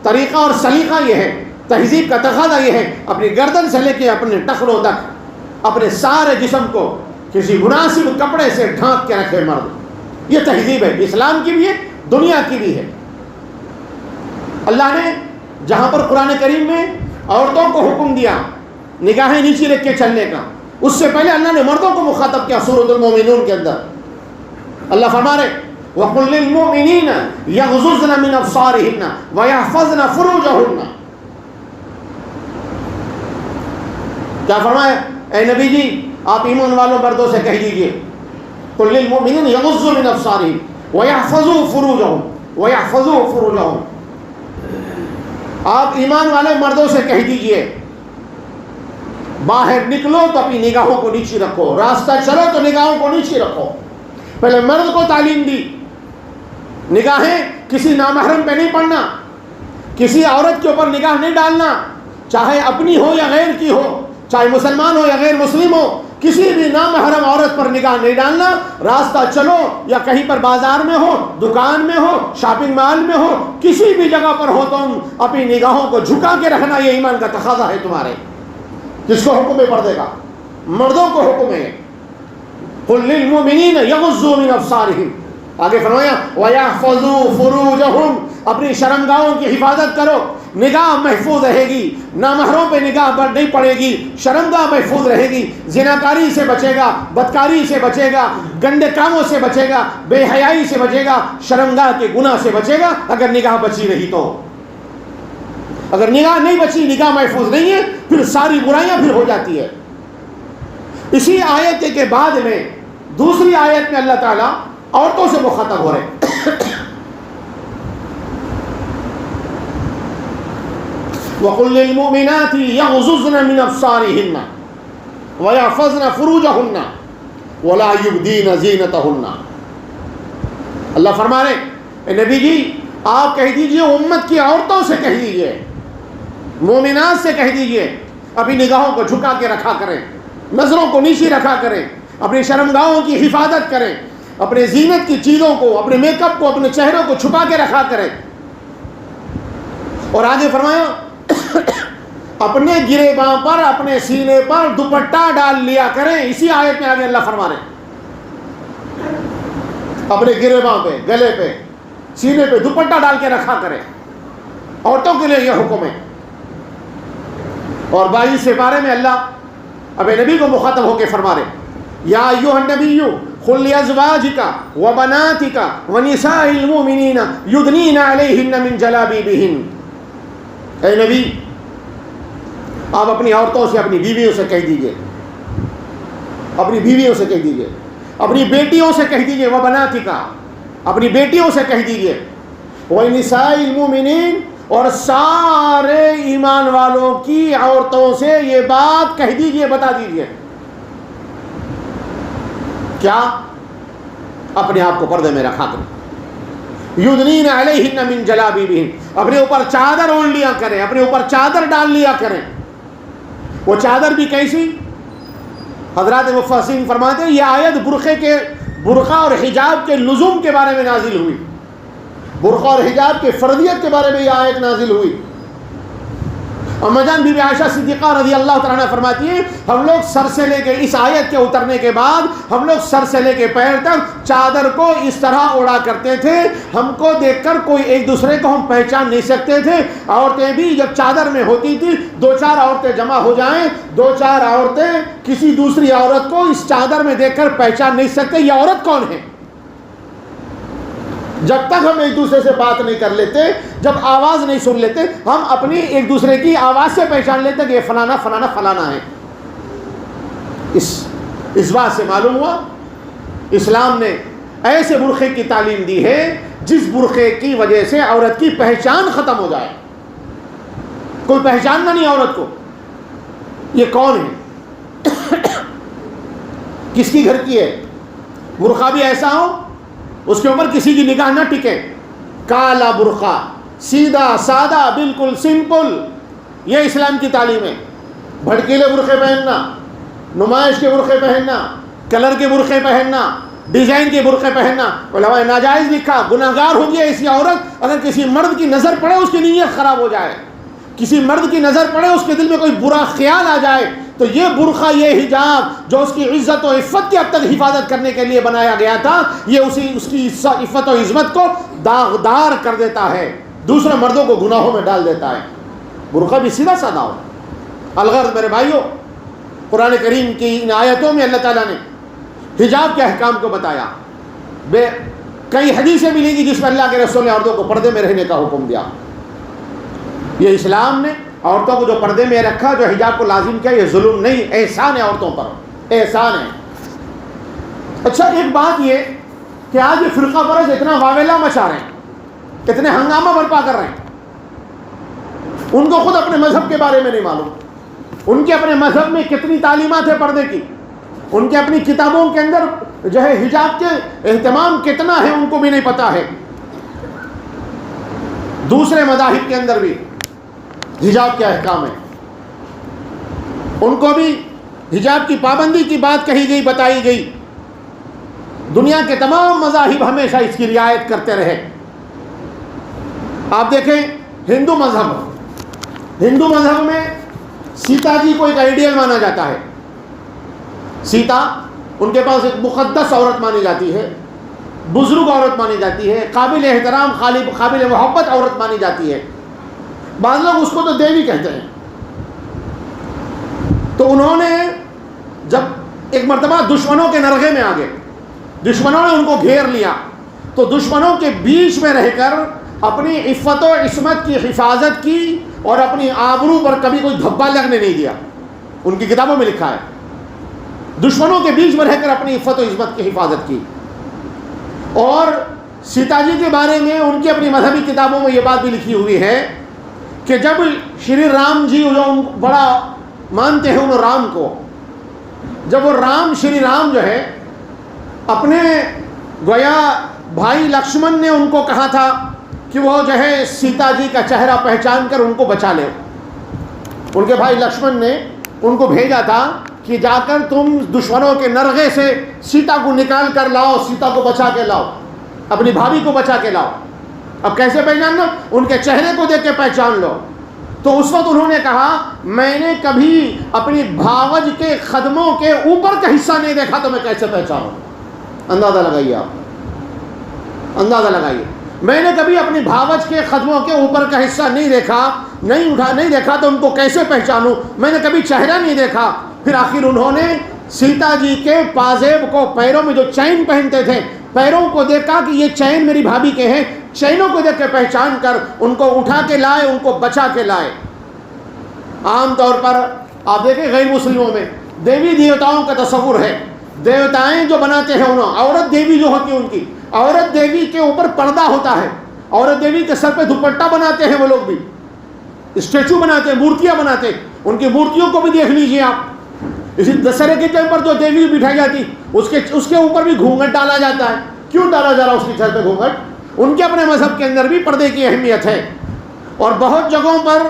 طریقہ اور سلیقہ یہ ہے، تہذیب کا تقاضا یہ ہے، اپنی گردن سے لے کے اپنے ٹخنوں تک اپنے سارے جسم کو کسی مناسب کپڑے سے ڈھانک کے رکھے مرد۔ یہ تہذیب ہے، اسلام کی بھی ہے، دنیا کی بھی ہے۔ اللہ نے جہاں پر قرآن کریم میں عورتوں کو حکم دیا نگاہیں نیچی رکھ کے چلنے کا، اس سے پہلے اللہ نے مردوں کو مخاطب کیا سورۃ المومنون کے اندر۔ اللہ فرما رہے وَقُلْ لِلْمُؤْمِنِينَ يَغْضُضْنَ مِنْ أَبْصَارِهِنَّ وَيَحْفَظْنَ فُرُوجَهُنَّ۔ کیا فرمایا؟ اے نبی جی آپ ایمان والوں مردوں سے کہہ دیجئے قُلْ لِلْمُؤْمِنِينَ يَغْضُضُّ مِنْ أَبْصَارِهِمْ وَيَحْفَظُوا فُرُوجَهُمْ۔ آپ ایمان والے مردوں سے کہہ دیجئے باہر نکلو تو اپنی نگاہوں کو نیچی رکھو، راستہ چلو تو نگاہوں کو نیچی رکھو۔ پہلے مرد کو تعلیم دی، نگاہیں کسی نامحرم پہ نہیں پڑنا، کسی عورت کے اوپر نگاہ نہیں ڈالنا، چاہے اپنی ہو یا غیر کی ہو، چاہے مسلمان ہو یا غیر مسلم ہو، کسی بھی نامحرم عورت پر نگاہ نہیں ڈالنا۔ راستہ چلو یا کہیں پر بازار میں ہو، دکان میں ہو، شاپنگ مال میں ہو، کسی بھی جگہ پر ہو، تم اپنی نگاہوں کو جھکا کے رکھنا، یہ ایمان کا تقاضا ہے تمہارے۔ کس کو حکم ہے پردے کا؟ مردوں کو حکم ہے۔ قُلْ لِلْمُؤْمِنِينَ يَغُضُّوا مِنْ أَبْصَارِهِمْ، آگے فرمایا وَيَحْفَظُوا فُرُوجَهُمْ، اپنی شرمگاہوں کی حفاظت کرو، نگاہ محفوظ رہے گی، نامحرموں پہ نگاہ نہیں پڑے گی، شرمگاہ محفوظ رہے گی، زناکاری سے بچے گا، بدکاری سے بچے گا، گندے کاموں سے بچے گا، بے حیائی سے بچے گا، شرمگاہ کے گناہ سے بچے گا، اگر نگاہ بچی رہی تو۔ اگر نگاہ نہیں بچی، نگاہ محفوظ نہیں ہے، پھر ساری برائیاں پھر ہو جاتی ہے۔ اسی آیت کے بعد میں دوسری آیت میں اللہ تعالیٰ عورتوں سے مخاطب ہو رہے ہیں۔ وَقُلْ لِلْمُؤْمِنَاتِ يَغْضُضْنَ مِنْ أَبْصَارِهِنَّ وَيَحْفَظْنَ فُرُوجَهُنَّ وَلَا يُبْدِينَ زِينَتَهُنَّ۔ اللہ فرما رہے اے نبی جی آپ کہہ دیجئے، امت کی عورتوں سے کہہ دیجئے، مومنات سے کہہ دیجئے، اپنی نگاہوں کو جھکا کے رکھا کریں، نظروں کو نیچی رکھا کریں، اپنی شرمگاہوں کی حفاظت کریں، اپنے زینت کی چیزوں کو، اپنے میک اپ کو، اپنے چہروں کو چھپا کے رکھا کریں۔ اور آگے فرمایا اپنے گریباں پر، اپنے سینے پر دوپٹہ ڈال لیا کریں۔ اسی آیت میں آگے اللہ فرما رہے اپنے گریباں پہ، گلے پہ، سینے پہ دوپٹہ ڈال کے رکھا کریں، عورتوں کے لیے یہ حکم ہے۔ اور 22 بارے میں اللہ اب نبی کو مخاطب ہو کے فرما رہے یا ایھا النبی قل لازواجک وبناتک ونساء المؤمنین یدنین علیہن من جلابیبہن۔ اے نبی آپ اپنی عورتوں سے، اپنی بیویوں سے کہہ دیجئے، اپنی بیویوں سے کہہ دیجئے، اپنی بیٹیوں سے کہہ دیجئے، وبناتک، اپنی بیٹیوں سے کہہ دیجئے، ونساء المؤمنین، اور سارے ایمان والوں کی عورتوں سے یہ بات کہہ دیجئے، بتا دیجئے کیا؟ اپنے آپ کو پردے میں رکھا کریں۔ یدنین علیہن من جلابیبہن، اپنے اوپر چادر اوڑھ لیا کریں، اپنے اوپر چادر ڈال لیا کریں۔ وہ چادر بھی کیسی؟ حضرات مفسرین فرماتے ہیں یہ آیت برقع اور حجاب کے لزوم کے بارے میں نازل ہوئی، برقع اور حجاب کے فرضیت کے بارے میں یہ آیت نازل ہوئی۔ اما جان بی بی عائشہ صدیقہ رضی اللہ تعالیٰ عنہ فرماتی ہیں ہم لوگ سر سے لے کے اس آیت کے اترنے کے بعد ہم لوگ سر سے لے کے پیر تک چادر کو اس طرح اڑا کرتے تھے، ہم کو دیکھ کر کوئی ایک دوسرے کو ہم پہچان نہیں سکتے تھے۔ عورتیں بھی جب چادر میں ہوتی تھی، دو چار عورتیں جمع ہو جائیں، دو چار عورتیں کسی دوسری عورت کو اس چادر میں دیکھ کر پہچان نہیں سکتے یہ عورت کون ہے۔ جب تک ہم ایک دوسرے سے بات نہیں کر لیتے، جب آواز نہیں سن لیتے، ہم اپنی ایک دوسرے کی آواز سے پہچان لیتے کہ یہ فلانا فلانا فلانا ہے۔ اس بات سے معلوم ہوا اسلام نے ایسے برقعے کی تعلیم دی ہے جس برقعے کی وجہ سے عورت کی پہچان ختم ہو جائے، کوئی پہچاننا نہیں عورت کو یہ کون ہے، کس کی گھر کی ہے۔ برقعہ بھی ایسا ہو اس کے اوپر کسی کی نگاہ نہ ٹکے، کالا برقعہ، سیدھا سادہ بالکل سمپل، یہ اسلام کی تعلیم ہے۔ بھڑکیلے برقعے پہننا، نمائش کے برقعے پہننا، کلر کے برقعے پہننا، ڈیزائن کے برقعے پہننا، علماء ناجائز لکھا، گناہگار ہوگی ایسی عورت اگر کسی مرد کی نظر پڑے اس کی نیت خراب ہو جائے، کسی مرد کی نظر پڑے اس کے دل میں کوئی برا خیال آ جائے تو یہ برقع، یہ حجاب جو اس کی عزت و عفت کی اب تک حفاظت کرنے کے لیے بنایا گیا تھا، یہ اس کی عفت و عظمت کو داغدار کر دیتا ہے، دوسرے مردوں کو گناہوں میں ڈال دیتا ہے۔ برقع بھی سیدھا سادہ ہو۔ الغرض میرے بھائیوں، قرآن کریم کی ان آیتوں میں اللہ تعالیٰ نے حجاب کے احکام کو بتایا۔ کئی حدیثیں ملیں گی جس میں اللہ کے رسول نے عورتوں کو پردے میں رہنے کا حکم دیا۔ یہ اسلام نے عورتوں کو جو پردے میں رکھا، جو حجاب کو لازم کیا، یہ ظلم نہیں، احسان ہے عورتوں پر، احسان ہے۔ اچھا ایک بات یہ کہ آج یہ فرقہ پرست اتنا واویلا مچا رہے ہیں، اتنے ہنگامہ برپا کر رہے ہیں، ان کو خود اپنے مذہب کے بارے میں نہیں معلوم، ان کے اپنے مذہب میں کتنی تعلیمات ہے پردے کی، ان کے اپنی کتابوں کے اندر جو ہے حجاب کے اہتمام کتنا ہے ان کو بھی نہیں پتا ہے۔ دوسرے مذاہب کے اندر بھی حجاب کے احکام ہے، ان کو بھی حجاب کی پابندی کی بات کہی گئی، بتائی گئی۔ دنیا کے تمام مذاہب ہمیشہ اس کی رعایت کرتے رہے۔ آپ دیکھیں ہندو مذہب میں سیتا جی کو ایک آئیڈیل مانا جاتا ہے۔ سیتا ان کے پاس ایک مقدس عورت مانی جاتی ہے، بزرگ عورت مانی جاتی ہے، قابل احترام قابل محبت عورت مانی جاتی ہے۔ بعض لوگ اس کو تو دیوی کہتے ہیں۔ تو انہوں نے جب ایک مرتبہ دشمنوں کے نرغے میں آ گئے، دشمنوں نے ان کو گھیر لیا، تو دشمنوں کے بیچ میں رہ کر اپنی عفت و عصمت کی حفاظت کی اور اپنی آبرو پر کبھی کوئی دھبا لگنے نہیں دیا۔ ان کی کتابوں میں لکھا ہے دشمنوں کے بیچ میں رہ کر اپنی عفت و عصمت کی حفاظت کی۔ اور سیتا جی کے بارے میں ان کی اپنی مذہبی کتابوں میں یہ بات بھی لکھی ہوئی ہے کہ جب شری رام جی جو بڑا مانتے ہیں انہوں رام کو، جب وہ شری رام جو ہے اپنے گویا بھائی لکشمن نے ان کو کہا تھا کہ وہ جو ہے سیتا جی کا چہرہ پہچان کر ان کو بچا لے، ان کے بھائی لکشمن نے ان کو بھیجا تھا کہ جا کر تم دشمنوں کے نرغے سے سیتا کو نکال کر لاؤ، سیتا کو بچا کے لاؤ، اپنی بھابھی کو بچا کے لاؤ۔ اب کیسے پہچاننا؟ ان کے چہرے کو دیکھ کے پہچان لو۔ تو اس وقت انہوں نے کہا میں نے کبھی اپنی بھاوج کے قدموں کے اوپر کا حصہ نہیں دیکھا تو میں کیسے پہچانوں؟ اندازہ لگائیے، آپ اندازہ لگائیے، میں نے کبھی اپنی بھاوج کے قدموں کے اوپر کا حصہ نہیں دیکھا تو ان کو کیسے پہچانوں؟ میں نے کبھی چہرہ نہیں دیکھا۔ پھر آخر انہوں نے سیتا جی کے پازیب کو، پیروں میں جو چین پہنتے تھے، پیروں کو دیکھا کہ یہ چین میری بھابھی کے ہیں، چینوں کو دیکھ کے پہچان کر ان کو اٹھا کے لائے، ان کو بچا کے لائے۔ عام طور پر آپ دیکھیں غیر مسلموں میں دیوی دیوتاؤں کا تصور ہے، دیوتائیں جو بناتے ہیں انہوں، عورت دیوی جو ہوتی ہے ان کی، عورت دیوی کے اوپر پردہ ہوتا ہے، عورت دیوی کے سر پہ دوپٹہ بناتے ہیں، وہ لوگ بھی اسٹیچو بناتے ہیں، مورتیاں بناتے ہیں، ان کی مورتیوں کو بھی دیکھ لیجئے آپ۔ اسی دسہرے کے ٹائم پر جو دیوی بٹھائی جاتی اس کے اوپر بھی گھونگھٹ ڈالا جاتا ہے۔ کیوں ڈالا جا رہا اس کی سر پہ گھونگھٹ؟ ان کے اپنے مذہب کے اندر بھی پردے کی اہمیت ہے، اور بہت جگہوں پر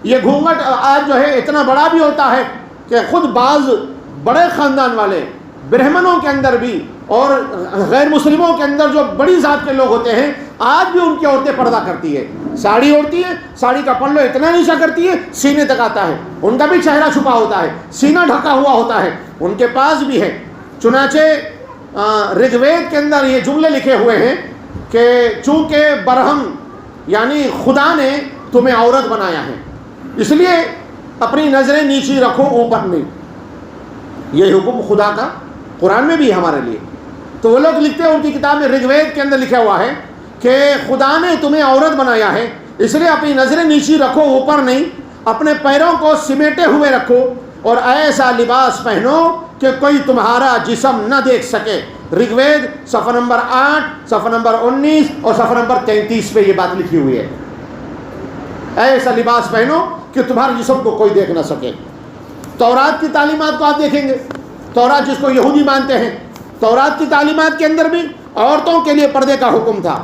یہ گھونگھٹ آج جو ہے اتنا بڑا بھی ہوتا ہے کہ خود بعض بڑے خاندان والے برہمنوں کے اندر بھی اور غیر مسلموں کے اندر جو بڑی ذات کے لوگ ہوتے ہیں، آج بھی ان کی عورتیں پردہ کرتی ہے، ساڑی اوڑھتی ہے، ساڑی کا پلو اتنا نیچا کرتی ہے سینے تک آتا ہے، ان کا بھی چہرہ چھپا ہوتا ہے، سینہ ڈھکا ہوا ہوتا ہے، ان کے پاس بھی ہے۔ چنانچہ رگ وید کے اندر یہ جملے لکھے ہوئے ہیں کہ چونکہ برہم یعنی خدا نے تمہیں عورت بنایا ہے اس لیے اپنی نظریں نیچی رکھو، اوپر نہیں۔ یہ حکم خدا کا قرآن میں بھی ہے ہمارے لیے۔ تو وہ لوگ لکھتے ہیں، ان کی کتاب میں رگ وید کے اندر لکھا ہوا ہے کہ خدا نے تمہیں عورت بنایا ہے اس لیے اپنی نظریں نیچی رکھو، اوپر نہیں، اپنے پیروں کو سمیٹے ہوئے رکھو اور ایسا لباس پہنو کہ کوئی تمہارا جسم نہ دیکھ سکے۔ رگ وید صفحہ نمبر 8، صفحہ نمبر 19 اور صفحہ نمبر 33 پہ یہ بات لکھی ہوئی ہے۔ ایسا لباس پہنو کہ تمہارے جسم کو کوئی دیکھ نہ سکے۔ تورات کی تعلیمات کو آپ دیکھیں گے، تورات جس کو یہودی مانتے ہیں، تورات کی تعلیمات کے اندر بھی عورتوں کے لیے پردے کا حکم تھا۔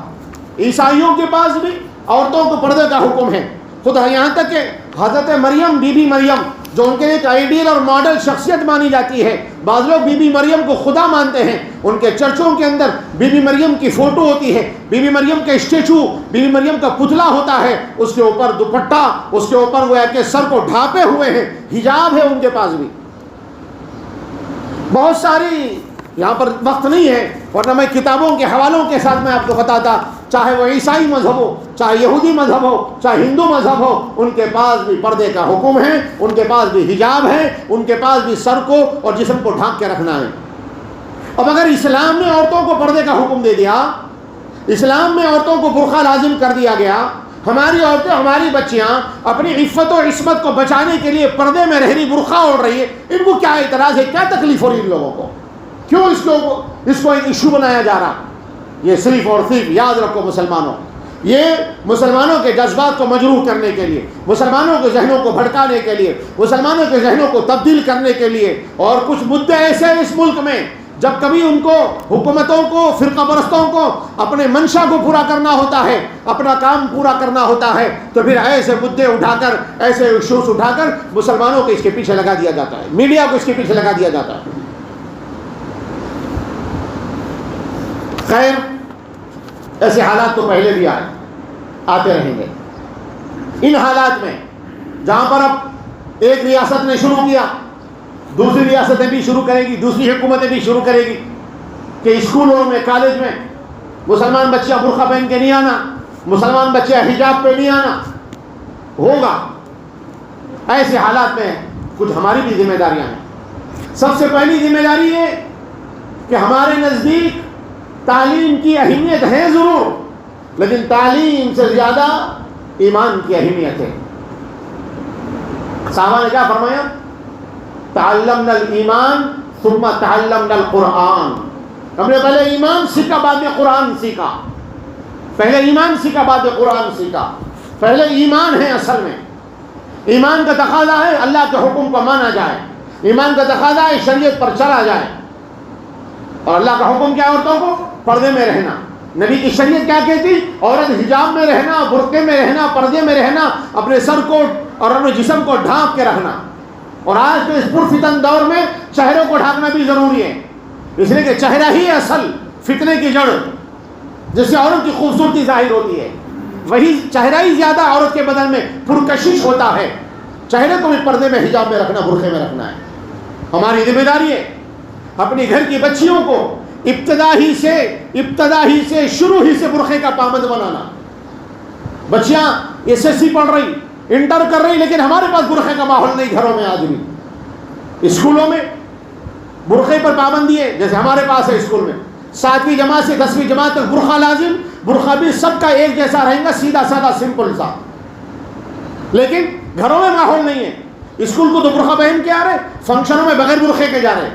عیسائیوں کے پاس بھی عورتوں کو پردے کا حکم ہے۔ خود یہاں تک کہ حضرت مریم، بی بی مریم جو ان کے ایک آئیڈیل اور ماڈل شخصیت مانی جاتی ہے، بعض لوگ بی بی مریم کو خدا مانتے ہیں، ان کے چرچوں کے اندر بی بی مریم کی فوٹو ہوتی ہے، بی بی مریم کے اسٹیچو، بی بی مریم کا پتلا ہوتا ہے، اس کے اوپر دوپٹہ، اس کے اوپر وہ کہ سر کو ڈھانپے ہوئے ہیں، حجاب ہے ان کے پاس بھی۔ بہت ساری یہاں پر وقت نہیں ہے ورنہ میں کتابوں کے حوالوں کے ساتھ میں آپ کو بتاتا، چاہے وہ عیسائی مذہب ہو، چاہے یہودی مذہب ہو، چاہے ہندو مذہب ہو، ان کے پاس بھی پردے کا حکم ہے، ان کے پاس بھی حجاب ہے، ان کے پاس بھی سر کو اور جسم کو ڈھانپ کے رکھنا ہے۔ اب اگر اسلام نے عورتوں کو پردے کا حکم دے دیا، اسلام میں عورتوں کو برقع لازم کر دیا گیا، ہماری عورتیں، ہماری بچیاں اپنی عفت و عصمت کو بچانے کے لیے پردے میں رہ رہی، برقع اوڑھ رہی ہے، ان کو کیا اعتراض ہے؟ کیا تکلیف ہو رہی ان لوگوں کو؟ کیوں اس کو ایک ایشو بنایا جا رہا؟ یہ صرف اور صرف یاد رکھو مسلمانوں، یہ مسلمانوں کے جذبات کو مجروح کرنے کے لیے، مسلمانوں کے ذہنوں کو بھڑکانے کے لیے، مسلمانوں کے ذہنوں کو تبدیل کرنے کے لیے، اور کچھ مدعے ایسے ہیں اس ملک میں جب کبھی ان کو، حکومتوں کو، فرقہ پرستوں کو اپنے منشا کو پورا کرنا ہوتا ہے، اپنا کام پورا کرنا ہوتا ہے، تو پھر ایسے مدعے اٹھا کر، ایسے ایشوز اٹھا کر مسلمانوں کو اس کے پیچھے لگا دیا جاتا ہے، میڈیا کو اس کے پیچھے لگا دیا جاتا ہے۔ خیر، ایسے حالات تو پہلے بھی آتے رہیں گے۔ ان حالات میں جہاں پر اب ایک ریاست نے شروع کیا، دوسری ریاستیں بھی شروع کرے گی، دوسری حکومتیں بھی شروع کرے گی کہ اسکولوں میں، کالج میں مسلمان بچیاں برقع پہن کے نہیں آنا، مسلمان بچے حجاب پہ نہیں آنا ہوگا۔ ایسے حالات میں کچھ ہماری بھی ذمہ داریاں ہیں۔ سب سے پہلی ذمہ داری یہ کہ ہمارے نزدیک تعلیم کی اہمیت ہے ضرور، لیکن تعلیم سے زیادہ ایمان کی اہمیت ہے۔ صحابہ نے کیا فرمایا؟ تعلمنا الایمان ثم تعلمنا القرآن، ہم نے پہلے ایمان سیکھا، بعد میں قرآن سیکھا۔ پہلے ایمان سیکھا، بعد میں قرآن سیکھا۔ پہلے ایمان ہے، اصل میں ایمان کا تقاضا ہے اللہ کے حکم کو مانا جائے، ایمان کا تقاضا ہے شریعت پر چلا جائے۔ اور اللہ کا حکم کیا ہے؟ عورتوں کو پردے میں رہنا۔ نبی کی شریعت کیا کہتی؟ عورت حجاب میں رہنا، برقعے میں رہنا، پردے میں رہنا، اپنے سر کو اور اپنے جسم کو ڈھانپ کے رکھنا۔ اور آج کے اس پرفتن دور میں چہروں کو ڈھانپنا بھی ضروری ہے، اس لیے کہ چہرہ ہی اصل فتنے کی جڑ، جس سے عورت کی خوبصورتی ظاہر ہوتی ہے، وہی چہرہ ہی زیادہ عورت کے بدن میں پرکشش ہوتا ہے۔ چہرے کو بھی پردے میں، حجاب میں رکھنا، برقعے میں رکھنا ہے۔ ہماری ذمہ داری ہے اپنی گھر کی بچیوں کو ابتدا ہی سے شروع ہی سے برقعے کا پابند بنانا۔ بچیاں ایس ایس سی پڑھ رہی، انٹر کر رہی، لیکن ہمارے پاس برقعے کا ماحول نہیں گھروں میں آج بھی۔ اسکولوں میں برقعے پر پابندی ہے، جیسے ہمارے پاس ہے اسکول میں 7ویں جماعت سے 10ویں جماعت تک برقع لازم، برقع بھی سب کا ایک جیسا رہے گا، سیدھا سادہ سمپل سا، لیکن گھروں میں ماحول نہیں ہے۔ اسکول کو تو برقع پہن کے آ رہے، فنکشنوں میں بغیر برقعے کے جا رہے،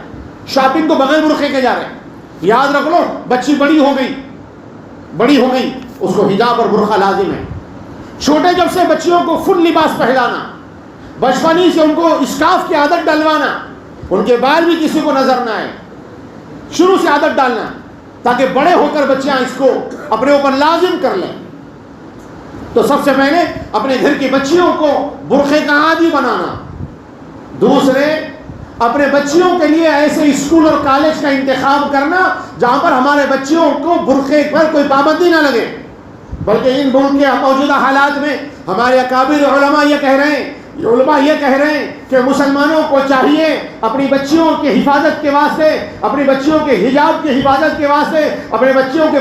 شاپنگ کو بغیر برقعے کے جا رہے۔ یاد رکھ لو، بچی بڑی ہو گئی، اس کو حجاب اور برقع لازم ہے۔ چھوٹے جب سے بچیوں کو فل لباس پہنانا، بچپن ہی سے ان کو اسکارف کی عادت ڈلوانا، ان کے بال بھی کسی کو نظر نہ آئے، شروع سے عادت ڈالنا، تاکہ بڑے ہو کر بچیاں اس کو اپنے اوپر لازم کر لیں۔ تو سب سے پہلے اپنے گھر کی بچیوں کو برقعے کا عادی بنانا، دوسرے اپنے بچیوں کے لیے ایسے اسکول اور کالج کا انتخاب کرنا جہاں پر ہمارے بچیوں کو برقعے پر کوئی پابندی نہ لگے، بلکہ ان ملک کے موجودہ حالات میں ہمارے اکابر علماء یہ کہہ رہے ہیں کہ مسلمانوں کو چاہیے اپنی بچیوں کی حفاظت کے واسطے، اپنی بچیوں کے حجاب کی حفاظت کے واسطے، اپنے بچیوں کے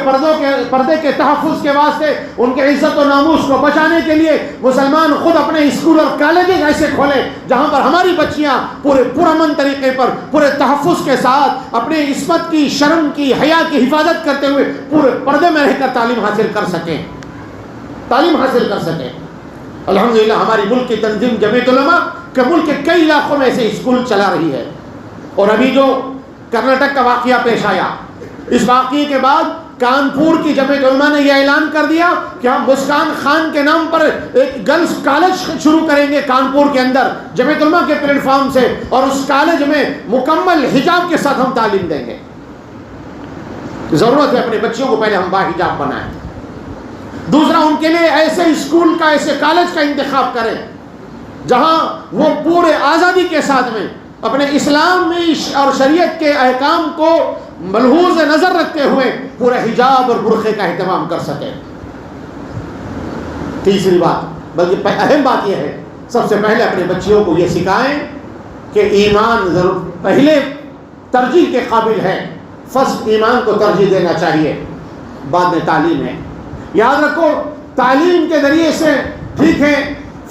پردے کے تحفظ کے واسطے، ان کے عزت و ناموس کو بچانے کے لیے مسلمان خود اپنے اسکول اور کالجز ایسے کھولیں جہاں پر ہماری بچیاں پورے پرامن طریقے پر، پورے تحفظ کے ساتھ اپنے عصمت کی، شرم کی، حیا کی حفاظت کرتے ہوئے پورے پردے میں رہ کر تعلیم حاصل کر سکیں۔ الحمدللہ ہماری ملک کی تنظیم جمعیت علماء کہ ملک کے کئی علاقوں میں ایسے اسکول چلا رہی ہے۔ اور ابھی جو کرناٹک کا واقعہ پیش آیا، اس واقعے کے بعد کانپور کی جمعیت علماء نے یہ اعلان کر دیا کہ ہم مسکان خان کے نام پر ایک گرلز کالج شروع کریں گے کانپور کے اندر جمعیت علماء کے پلیٹ فارم سے، اور اس کالج میں مکمل حجاب کے ساتھ ہم تعلیم دیں گے۔ ضرورت ہے اپنے بچیوں کو پہلے ہم باحجاب بنائیں، دوسرا ان کے لیے ایسے اسکول کا، ایسے کالج کا انتخاب کریں جہاں وہ پورے آزادی کے ساتھ میں اپنے اسلامی اور شریعت کے احکام کو ملحوظ نظر رکھتے ہوئے پورے حجاب اور برقعے کا اہتمام کر سکیں۔ تیسری بات، بلکہ اہم بات یہ ہے، سب سے پہلے اپنے بچیوں کو یہ سکھائیں کہ ایمان ضرور پہلے ترجیح کے قابل ہے، فرسٹ ایمان کو ترجیح دینا چاہیے، بعد میں تعلیم ہے۔ یاد رکھو، تعلیم کے ذریعے سے ٹھیک ہے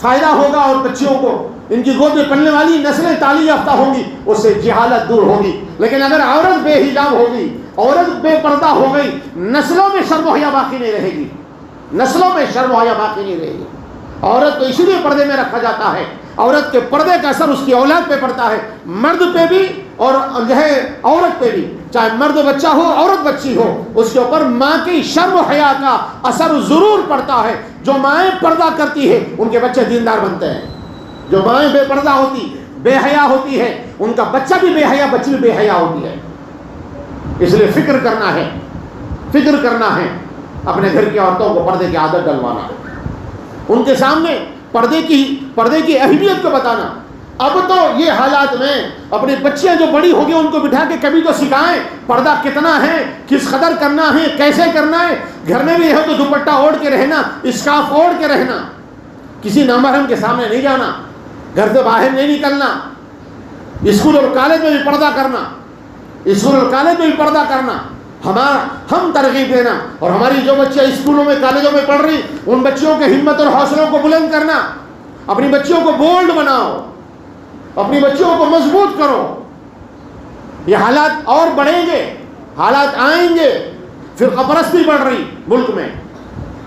فائدہ ہوگا، اور بچیوں کو ان کی گود میں پلنے والی نسلیں تعلیم یافتہ ہوں گی، اس سے جہالت دور ہوگی۔ لیکن اگر عورت بے حجاب ہوگی، عورت بے پردہ ہو گئی، نسلوں میں شرم و حیا باقی نہیں رہے گی، نسلوں میں شرم و حیا باقی نہیں رہے گی۔ عورت کو اسی لیے پردے میں رکھا جاتا ہے، عورت کے پردے کا اثر اس کی اولاد پہ پڑتا ہے، مرد پہ بھی اور جو ہے عورت پہ بھی، چاہے مرد بچہ ہو عورت بچی ہو، اس کے اوپر ماں کی شرم و حیا کا اثر ضرور پڑتا ہے۔ جو مائیں پردہ کرتی ہے ان کے بچے دیندار بنتے ہیں، جو مائیں بے پردہ ہوتی، بے حیا ہوتی ہے، ان کا بچہ بھی بے حیا، بچی بھی بے حیا ہوتی ہے۔ اس لیے فکر کرنا ہے اپنے گھر کی عورتوں کو پردے کی عادت ڈلوانا، ان کے سامنے پردے کی اہمیت کو بتانا۔ اب تو یہ حالات میں اپنی بچیاں جو بڑی ہوگی ان کو بٹھا کے کبھی تو سکھائیں پردہ کتنا ہے، کس قدر کرنا ہے، کیسے کرنا ہے۔ گھر میں بھی ہے تو دوپٹہ اوڑھ کے رہنا، اسکارف اوڑھ کے رہنا، کسی نامحرم کے سامنے نہیں جانا، گھر سے باہر نہیں نکلنا، اسکول اور کالج میں بھی پردہ کرنا، ہم ترغیب دینا، اور ہماری جو بچیاں اسکولوں میں کالجوں میں پڑھ رہی ان بچیوں کے ہمت اور حوصلوں کو بلند کرنا، اپنی بچیوں کو بولڈ بناؤ، اپنی بچیوں کو مضبوط کرو۔ یہ حالات اور بڑھیں گے، حالات آئیں گے، فرقہ پرستی بڑھ رہی ملک میں،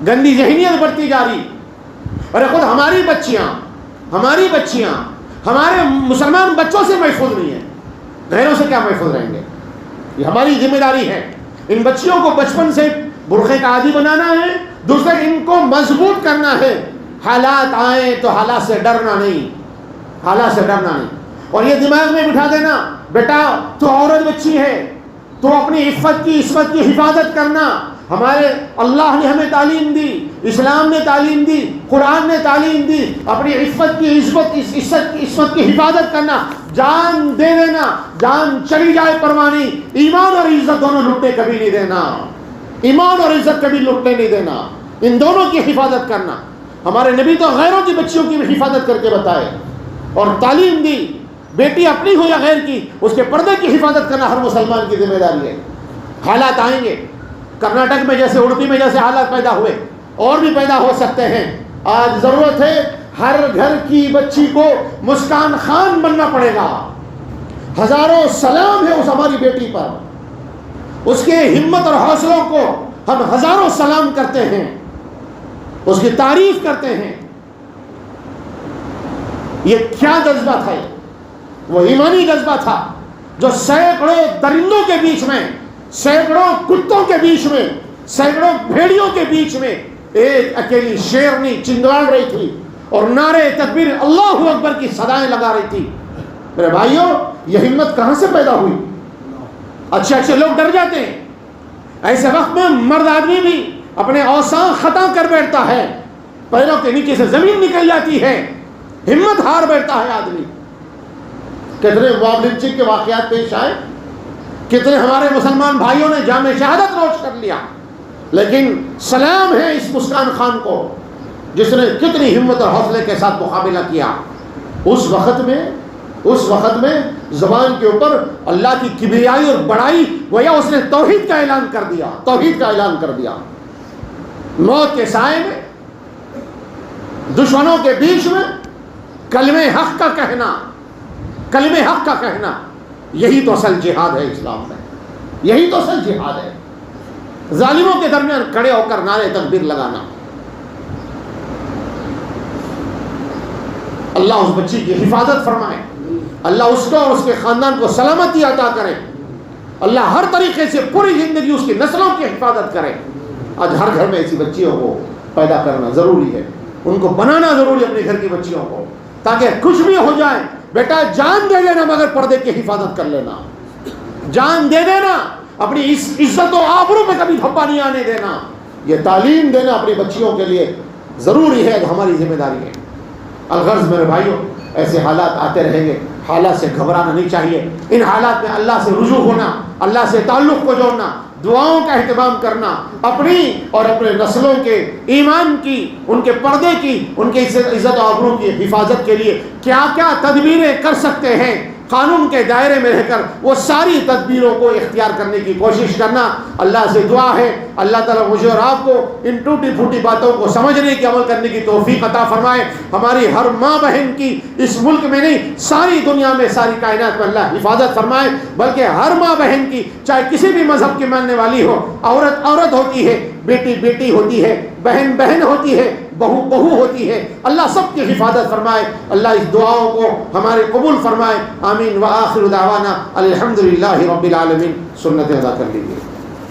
گندی ذہنیت بڑھتی جا رہی، اور خود ہماری بچیاں ہمارے مسلمان بچوں سے محفوظ نہیں ہیں، غیروں سے کیا محفوظ رہیں گے؟ یہ ہماری ذمہ داری ہے، ان بچیوں کو بچپن سے برقعے کا عادی بنانا ہے، دوسرے ان کو مضبوط کرنا ہے۔ حالات آئیں تو حالات سے ڈرنا نہیں، اور یہ دماغ میں بٹھا دینا بیٹا تو عورت بچی ہے، تو اپنی عفت کی حفاظت کرنا۔ ہمارے اللہ نے ہمیں تعلیم دی، اسلام نے تعلیم دی، قرآن نے تعلیم دی، اپنی عفت کی حفاظت کرنا، جان دے دینا، جان چلی جائے پروانی، ایمان اور عزت دونوں لٹنے کبھی نہیں دینا، ایمان اور عزت کبھی لٹنے نہیں دینا، ان دونوں کی حفاظت کرنا۔ ہمارے نبی تو غیروں کی بچیوں کی بھی حفاظت کر کے بتائے اور تعلیم دی، بیٹی اپنی ہو یا غیر کی، اس کے پردے کی حفاظت کرنا ہر مسلمان کی ذمہ داری ہے۔ حالات آئیں گے، کرناٹک میں جیسے اڑپی میں جیسے حالات پیدا ہوئے اور بھی پیدا ہو سکتے ہیں۔ آج ضرورت ہے ہر گھر کی بچی کو مسکان خان بننا پڑے گا۔ ہزاروں سلام ہے اس ہماری بیٹی پر، اس کے ہمت اور حوصلوں کو ہم ہزاروں سلام کرتے ہیں، اس کی تعریف کرتے ہیں۔ یہ کیا جذبہ تھا؟ وہ ایمانی جذبہ تھا جو سینکڑوں درندوں کے بیچ میں، سینکڑوں کتوں کے بیچ میں، سینکڑوں بھیڑیوں کے بیچ میں ایک اکیلی شیرنی چنگاڑ رہی تھی اور نعرے تکبیر اللہ اکبر کی صدائیں لگا رہی تھی۔ میرے بھائیوں، یہ ہمت کہاں سے پیدا ہوئی؟ اچھے لوگ ڈر جاتے ہیں، ایسے وقت میں مرد آدمی بھی اپنے اوساں خطا کر بیٹھتا ہے، پیروں کے نیچے سے زمین نکل جاتی ہے، ہمت ہار بیٹھتا ہے آدمی۔ کتنے لنچنگ کے واقعات پیش آئے، کتنے ہمارے مسلمان بھائیوں نے جام شہادت نوش کر لیا، لیکن سلام ہے اس مسکان خان کو جس نے کتنی ہمت اور حوصلے کے ساتھ مقابلہ کیا. اس وقت میں زبان کے اوپر اللہ کی کبریائی اور بڑائی گویا اس نے توحید کا اعلان کر دیا. موت کے سائے میں دشمنوں کے بیچ میں کلمہ حق کا کہنا یہی تو اصل جہاد ہے اسلام میں. یہی تو اصل جہاد ہے. ظالموں کے درمیان کھڑے ہو کر نعرے تکبیر لگانا. اللہ اس بچی کی حفاظت فرمائے. اللہ اس کو اور اس کے خاندان کو سلامتی عطا کرے. اللہ ہر طریقے سے پوری زندگی اس کی نسلوں کی حفاظت کرے. آج ہر گھر میں ایسی بچیوں کو پیدا کرنا ضروری ہے. ان کو بنانا ضروری ہے اپنے گھر کی بچیوں کو, تاکہ کچھ بھی ہو جائے بیٹا جان دے دینا مگر پردے کی حفاظت کر لینا. جان دے دینا, اپنی عزت و آبرو میں کبھی دھبا نہیں آنے دینا. یہ تعلیم دینا اپنی بچیوں کے لیے ضروری ہے, ہماری ذمہ داری ہے. الغرض میرے بھائیوں, ایسے حالات آتے رہیں گے, حالات سے گھبرانا نہیں چاہیے. ان حالات میں اللہ سے رجوع ہونا, اللہ سے تعلق کو جوڑنا, دعاؤں کا اہتمام کرنا, اپنی اور اپنے نسلوں کے ایمان کی, ان کے پردے کی, ان کے عزت و آبرو کی حفاظت کے لیے کیا کیا تدبیریں کر سکتے ہیں, قانون کے دائرے میں رہ کر وہ ساری تدبیروں کو اختیار کرنے کی کوشش کرنا. اللہ سے دعا ہے اللہ تعالیٰ مجھے اور آپ کو ان ٹوٹی پھوٹی باتوں کو سمجھنے کی, عمل کرنے کی توفیق عطا فرمائے. ہماری ہر ماں بہن کی اس ملک میں نہیں ساری دنیا میں, ساری کائنات میں اللہ حفاظت فرمائے. بلکہ ہر ماں بہن کی, چاہے کسی بھی مذہب کی ماننے والی ہو, عورت ہوتی ہے, بیٹی ہوتی ہے, بہن ہوتی ہے, بہو ہوتی ہے, اللہ سب کی حفاظت فرمائے. اللہ اس دعاؤں کو ہمارے قبول فرمائے. آمین. وآخر دعوانا الحمدللہ رب العالمین. سنت ادا کر لیجیے.